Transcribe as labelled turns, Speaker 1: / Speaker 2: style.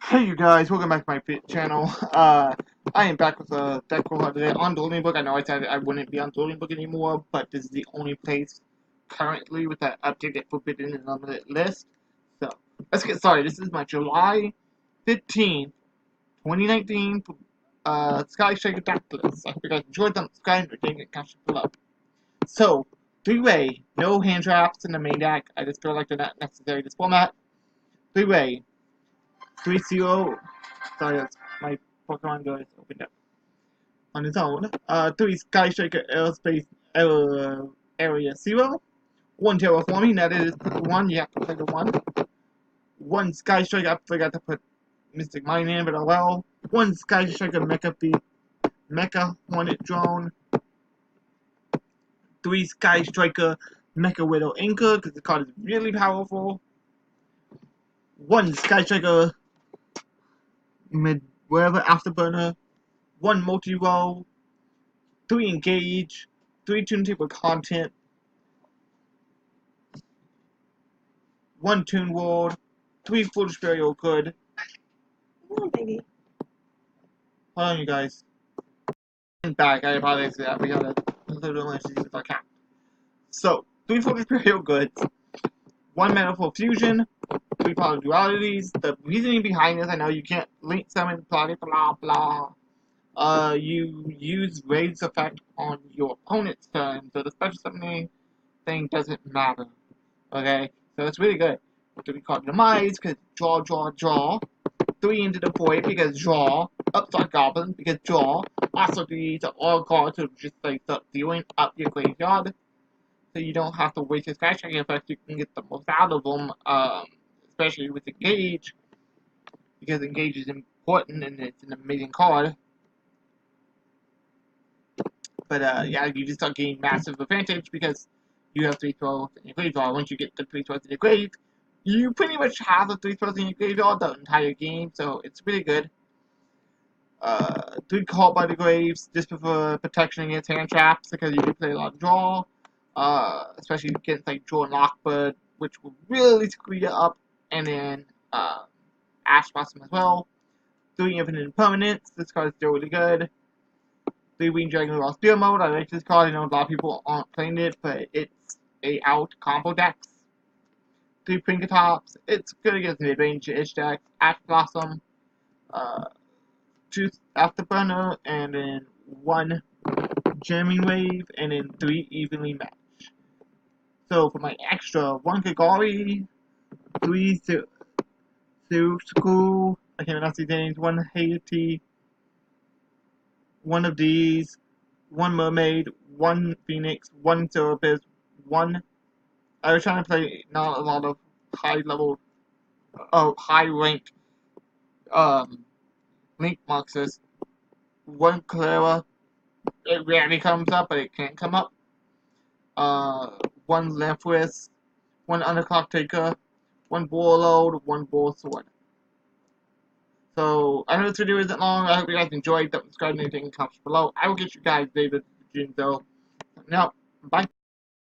Speaker 1: Hey you guys, welcome back to my channel. I am back with a deck profile today on Duelingbook. I know I said I wouldn't be on Duelingbook anymore, but this is the only place currently with that updated Forbidden and Unlimited list. So, let's get started. This is my July 15th, 2019 Sky Shaker deck list. I hope you guys enjoyed them. Subscribe and getting it caption below. So, three-way, no hand traps in the main deck. I just feel like they're not necessary this format. Three-way. 3-0. Sorry, that's my Pokemon Go is opened up on its own. 3 Sky Striker Aerospace Area 0. 1 Terraforming, that is 1, you have to play the 1. 1 Sky Striker, I forgot to put Mystic Mine in, but oh well. 1 Sky Striker Mecha Hornet Drone. 3 Sky Striker Mecha Widow Anchor, because the card is really powerful. 1 Sky Striker wherever Afterburner, 1 multi-roll, 3 engage, 3 tune table content, 1 tune ward, 3 foolish burial good.
Speaker 2: Oh, baby.
Speaker 1: Hold on, you guys. I'm back. I apologize for that. We got a little issues with our count. So, 3 foolish burial goods, 1 manifold fusion, 3 power dualities. The reasoning behind this, I know you can't link summon, blah blah blah. You use Raid's effect on your opponent's turn, so the special summoning thing doesn't matter. Okay? So it's really good. To be called Demise, because draw. 3 into the void, because draw. Upside Goblin, because draw. Also, these are all cards to just like start dealing up your graveyard. So you don't have to waste your Sky Striking effect, you can get the most out of them, especially with Engage. Because Engage is important and it's an amazing card. But yeah, you just start getting massive advantage because you have 3 throws in your graveyard. Once you get the 3 throws in your grave, you pretty much have the 3 throws in your graveyard the entire game, so it's really good. 3 caught by the graves, just for protection against hand traps, because you do play a lot of draw, especially against like draw and Lockbird, which will really screw you up, and then Ash Blossom as well. 3 infinite permanents, this card is still really good. 3 Wing Dragon Raw Spear mode. I like this card. I know a lot of people aren't playing it, but it's a out combo decks. 3 Prinkertops. It's good against mid-range-ish decks. Ash Blossom. 2 Afterburner, and then 1 Jamming Wave, and then 3 Evenly Match. So for my extra, 1 Kagari, 3 School. I can't pronounce these names. 1 Haiti. 1 of these, 1 Mermaid, 1 Phoenix, 1 Serapis, 1. I was trying to play not a lot of high level, high rank, Link Moxes. 1 Clara. It rarely comes up, but it can come up. 1 Lamphris, 1 Underclock Taker, 1 Warlord, 1 Bull Sword. So, I know this video isn't long. I hope you guys enjoyed. Don't subscribe to anything in the comments below. I will get you guys David TheJinzo. Now, bye.